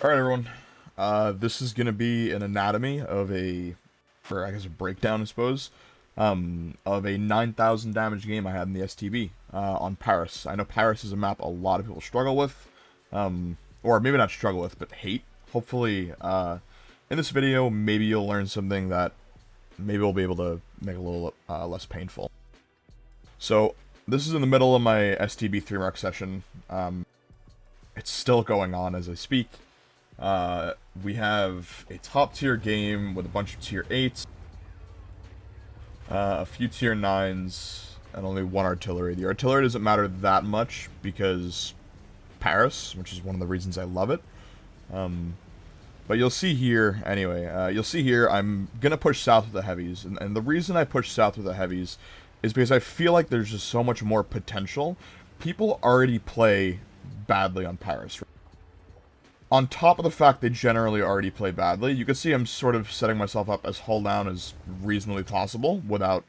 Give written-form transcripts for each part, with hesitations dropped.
Alright, everyone. This is going to be an anatomy of or I guess a breakdown, I suppose, of a 9,000 damage game I had in the STB on Paris. I know Paris is a map a lot of people struggle with, or maybe not struggle with, but hate. Hopefully, in this video, maybe you'll learn something that maybe we'll be able to make a little less painful. So, this is in the middle of my STB 3-mark session. It's still going on as I speak. We have a top tier game with a bunch of tier 8s, a few tier 9s, and only one artillery. The artillery doesn't matter that much because Paris, which is one of the reasons I love it. But you'll see here, anyway, you'll see here I'm going to push south with the heavies. And the reason I push south with the heavies is because I feel like there's just so much more potential. People already play badly on Paris. On top of the fact they generally already play badly, you can see I'm sort of setting myself up as hull down as reasonably possible without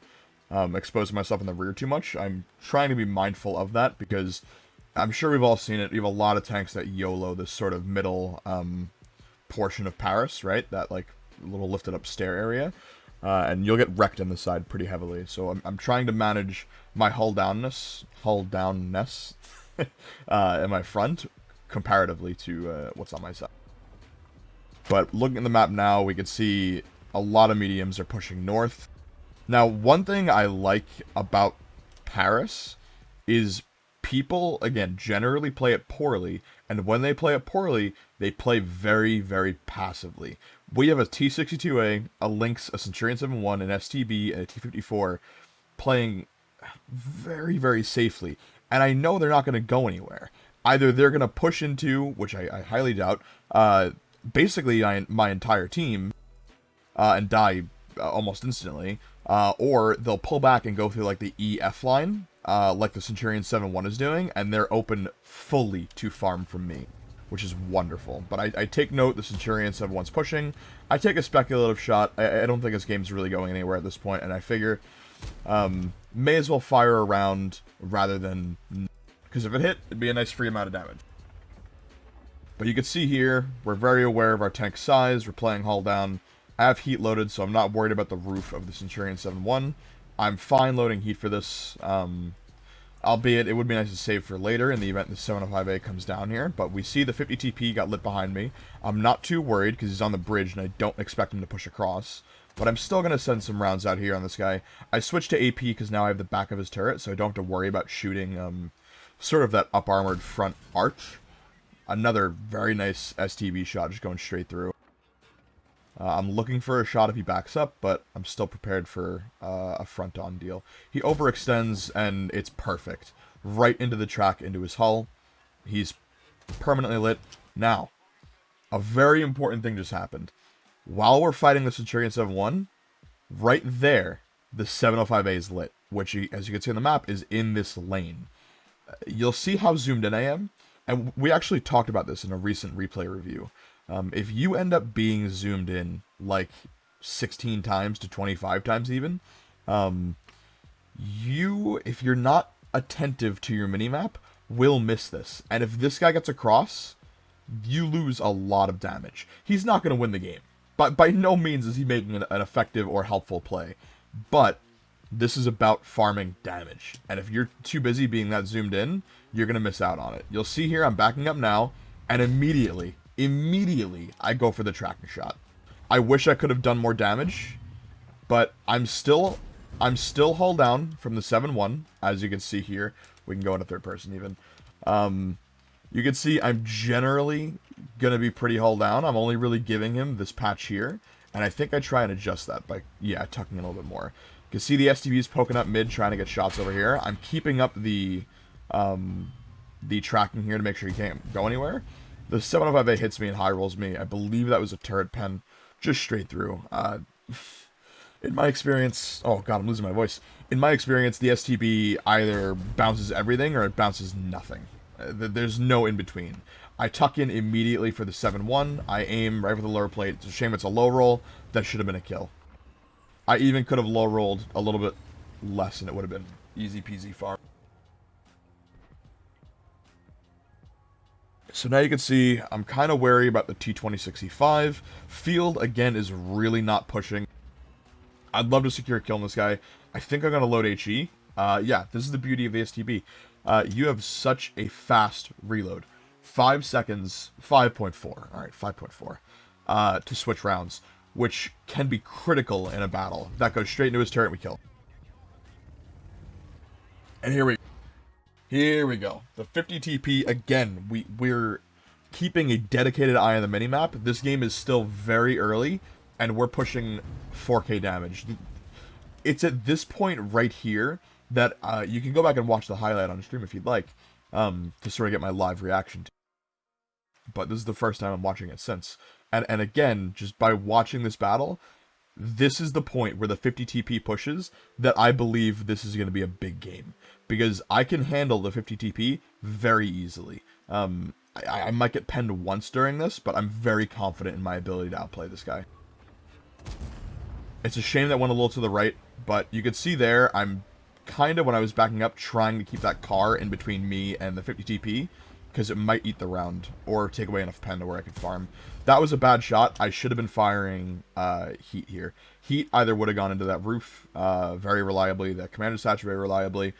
exposing myself in the rear too much. I'm trying to be mindful of that because I'm sure we've all seen it. We have a lot of tanks that YOLO this sort of middle portion of Paris, right? That like little lifted up stair area. And you'll get wrecked on the side pretty heavily. So I'm trying to manage my hull downness in my front comparatively to what's on my side. But looking at the map now, we can see a lot of mediums are pushing north. Now, one thing I like about Paris is people, again, generally play it poorly, and when they play it poorly, they play very, very passively. We have a T-62A, a Lynx, a Centurion 7-1, an STB, and a T-54 playing very, very safely, and I know they're not going to go anywhere. Either they're going to push into, which I highly doubt, basically my entire team and die almost instantly, or they'll pull back and go through like the EF line, like the Centurion 7-1 is doing, and they're open fully to farm from me, which is wonderful. But I take note the Centurion 7-1's pushing. I take a speculative shot. I don't think this game's really going anywhere at this point, and I figure may as well fire around rather than... because if it hit, it'd be a nice free amount of damage. But you can see here, we're very aware of our tank size. We're playing hull down. I have heat loaded, so I'm not worried about the roof of the Centurion 7-1. I'm fine loading heat for this. Albeit, it would be nice to save for later in the event the 705A comes down here. But we see the 50 TP got lit behind me. I'm not too worried because he's on the bridge and I don't expect him to push across. But I'm still going to send some rounds out here on this guy. I switched to AP because now I have the back of his turret, so I don't have to worry about shooting... sort of that up-armored front arch. Another very nice STB shot just going straight through. I'm looking for a shot if he backs up, but I'm still prepared for a front-on deal. He overextends, and it's perfect. Right into the track, into his hull. He's permanently lit. Now, a very important thing just happened. While we're fighting the Centurion 7-1, right there, the 705A is lit, which, as you can see on the map, is in this lane. You'll see how zoomed in I am, and we actually talked about this in a recent replay review. If you end up being zoomed in like 16 times to 25 times even, if you're not attentive to your minimap, will miss this. And if this guy gets across, you lose a lot of damage. He's not going to win the game, but by no means is he making an effective or helpful play. But this is about farming damage. And if you're too busy being that zoomed in, you're going to miss out on it. You'll see here, I'm backing up now, and immediately, I go for the tracking shot. I wish I could have done more damage, but I'm still hull down from the 7-1, as you can see here. We can go into third person even. You can see I'm generally going to be pretty hull down. I'm only really giving him this patch here, and I think I try and adjust that by, tucking in a little bit more. You can see the STB's poking up mid, trying to get shots over here. I'm keeping up the tracking here to make sure he can't go anywhere. The 705A hits me and high rolls me. I believe that was a turret pen, just straight through. In my experience, oh god, I'm losing my voice. In my experience, the STB either bounces everything or it bounces nothing. There's no in between. I tuck in immediately for the 7-1. I aim right for the lower plate. It's a shame it's a low roll. That should have been a kill. I even could have low rolled a little bit less and it would have been easy peasy farm. So now you can see I'm kind of wary about the T-2065. Field, again, is really not pushing. I'd love to secure a kill on this guy. I think I'm going to load HE. Yeah, this is the beauty of the STB. You have such a fast reload. 5 seconds, 5.4. All right, 5.4 to switch rounds, which can be critical in a battle. That goes straight into his turret, we kill. And here we go. The 50 TP, again, we're keeping a dedicated eye on the minimap. This game is still very early, and we're pushing 4K damage. It's at this point right here that you can go back and watch the highlight on stream if you'd like, to sort of get my live reaction to it. But this is the first time I'm watching it since. And again, just by watching this battle, this is the point where the 50 TP pushes that I believe this is going to be a big game. Because I can handle the 50 TP very easily. I might get penned once during this, but I'm very confident in my ability to outplay this guy. It's a shame that went a little to the right, but you could see there, I'm kind of, when I was backing up, trying to keep that car in between me and the 50 TP, because it might eat the round, or take away enough pen to where I could farm. That was a bad shot. I should have been firing Heat here. Heat either would have gone into that roof very reliably, that commander satch very reliably.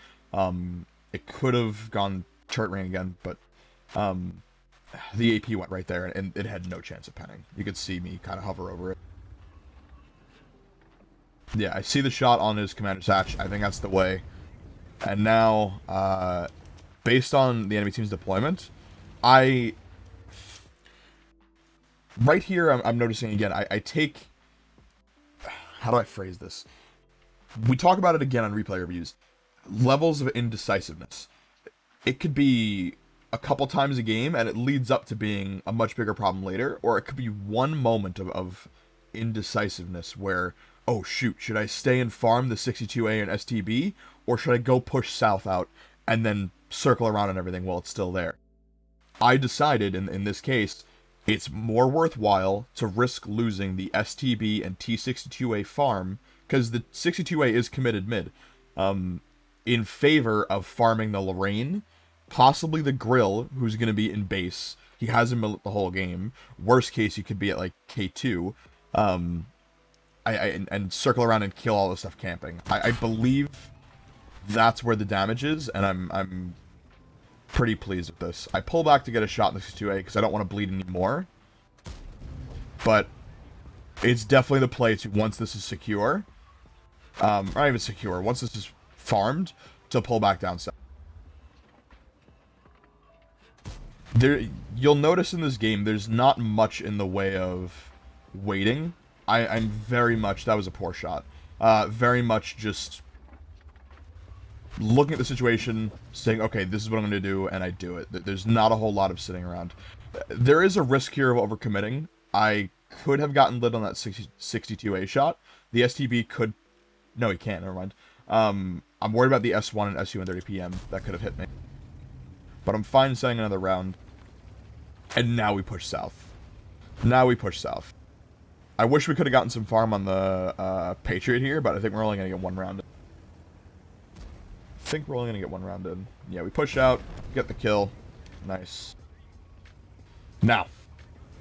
It could have gone turret ring again, but the AP went right there, and it had no chance of penning. You could see me kind of hover over it. Yeah, I see the shot on his commander satch. I think that's the way. And now, based on the enemy team's deployment, right here, I'm noticing again, I take... How do I phrase this? We talk about it again on replay reviews. Levels of indecisiveness. It could be a couple times a game, and it leads up to being a much bigger problem later, or it could be one moment of indecisiveness where, oh shoot, should I stay and farm the 62A and STB, or should I go push south out and then circle around and everything while it's still there? I decided, in this case, it's more worthwhile to risk losing the STB and T62A farm, because the 62A is committed mid, in favor of farming the Lorraine, possibly the Grill, who's going to be in base. He hasn't been the whole game. Worst case, you could be at like K2, and circle around and kill all the stuff camping. I believe that's where the damage is, and I'm pretty pleased with this. I pull back to get a shot in the 62A because I don't want to bleed anymore, but it's definitely the play to, once this is secure, not even secure, once this is farmed, to pull back down south. You'll notice in this game, there's not much in the way of waiting. I'm very much, that was a poor shot, very much just looking at the situation, saying, okay, this is what I'm going to do, and I do it. There's not a whole lot of sitting around. There is a risk here of overcommitting. I could have gotten lit on that 62A shot. The STB could... No, he can't, never mind. I'm worried about the S1 and SU and 30 PM. That could have hit me. But I'm fine setting another round. And now we push south. I wish we could have gotten some farm on the Patriot here, but I think we're only going to get one round in. Yeah, we push out, get the kill. Nice. Now,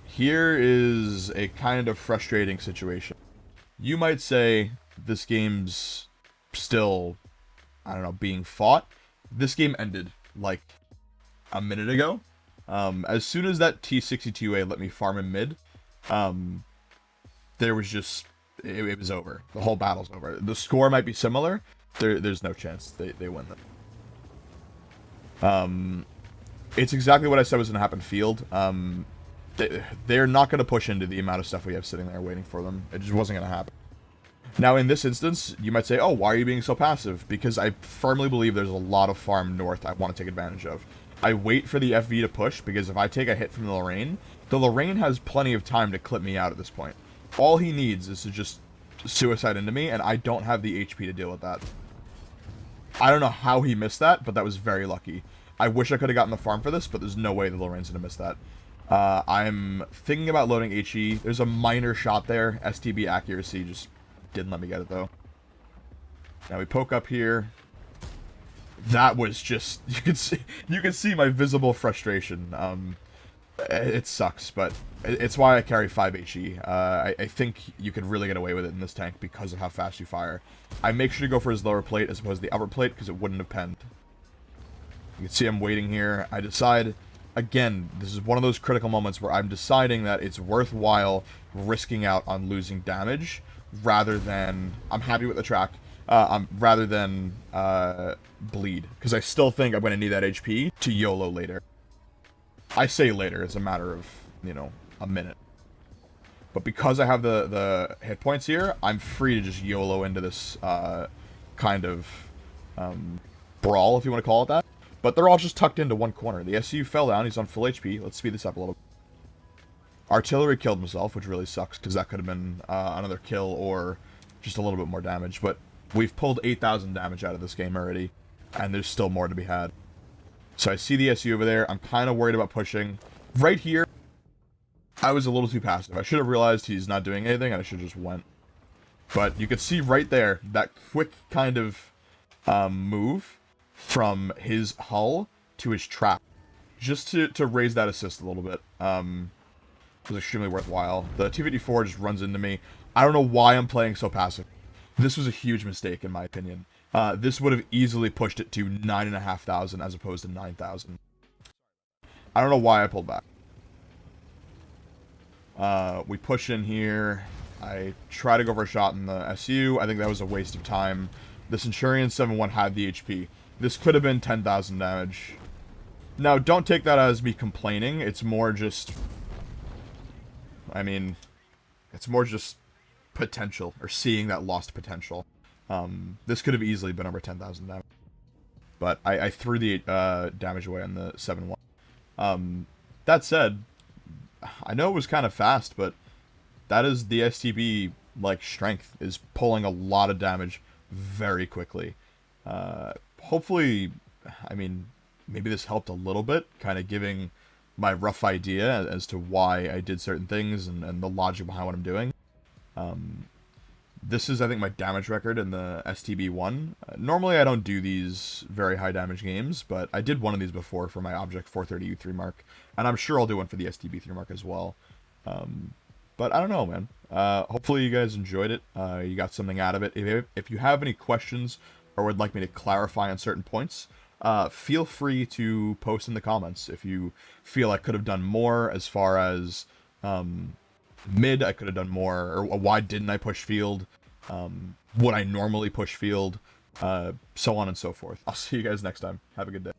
here is a kind of frustrating situation. You might say this game's still, I don't know, being fought. This game ended, like, a minute ago. As soon as that T62A let me farm in mid, there was just, it was over. The whole battle's over. The score might be similar. There's no chance they win them. It's exactly what I said was going to happen field. They're not going to push into the amount of stuff we have sitting there waiting for them. It just wasn't going to happen. Now, in this instance, you might say, oh, why are you being so passive? Because I firmly believe there's a lot of farm north I want to take advantage of. I wait for the FV to push, because if I take a hit from the Lorraine has plenty of time to clip me out at this point. All he needs is to just suicide into me, and I don't have the HP to deal with that. I don't know how he missed that, but that was very lucky. I wish I could have gotten the farm for this, but there's no way the Lorraine's going to miss that. I'm thinking about loading HE. There's a minor shot there. STB accuracy just didn't let me get it, though. Now we poke up here. That was just... You can see my visible frustration. it sucks, but it's why I carry 5 HE. I think you could really get away with it in this tank because of how fast you fire. I make sure to go for his lower plate as opposed to the upper plate because it wouldn't have penned. You can see I'm waiting here. I decide, again, this is one of those critical moments where I'm deciding that it's worthwhile risking out on losing damage rather than, I'm happy with the track, rather than bleed. Because I still think I'm going to need that HP to YOLO later. I say later, it's a matter of, you know, a minute. But because I have the hit points here, I'm free to just YOLO into this kind of brawl, if you want to call it that. But they're all just tucked into one corner. The SU fell down, he's on full HP. Let's speed this up a little. Artillery killed himself, which really sucks, because that could have been another kill or just a little bit more damage. But we've pulled 8,000 damage out of this game already, and there's still more to be had. So I see the SU over there. I'm kind of worried about pushing. Right here, I was a little too passive. I should have realized he's not doing anything, and I should have just went. But you can see right there, that quick kind of move from his hull to his trap. Just to raise that assist a little bit. Was extremely worthwhile. The T-54 just runs into me. I don't know why I'm playing so passive. This was a huge mistake, in my opinion. This would have easily pushed it to 9,500 as opposed to 9,000. I don't know why I pulled back. We push in here. I try to go for a shot in the SU. I think that was a waste of time. The Centurion 7-1 had the HP. This could have been 10,000 damage. Now, don't take that as me complaining. It's more just... I mean, it's more just potential, or seeing that lost potential. This could have easily been over 10,000 damage. But I threw the damage away on the 7-1. That said, I know it was kind of fast, but that is the STB, like, strength, is pulling a lot of damage very quickly. Hopefully, I mean, maybe this helped a little bit, kind of giving my rough idea as to why I did certain things and the logic behind what I'm doing. This is, I think, my damage record in the STB1. Normally, I don't do these very high damage games, but I did one of these before for my Object 430U3 mark, and I'm sure I'll do one for the STB3 mark as well. But I don't know, man. Hopefully you guys enjoyed it. You got something out of it. If you have any questions or would like me to clarify on certain points, feel free to post in the comments. If you feel I could have done more as far as mid, I could have done more, or why didn't I push field, would I normally push field, so on and so forth. I'll see you guys next time. Have a good day.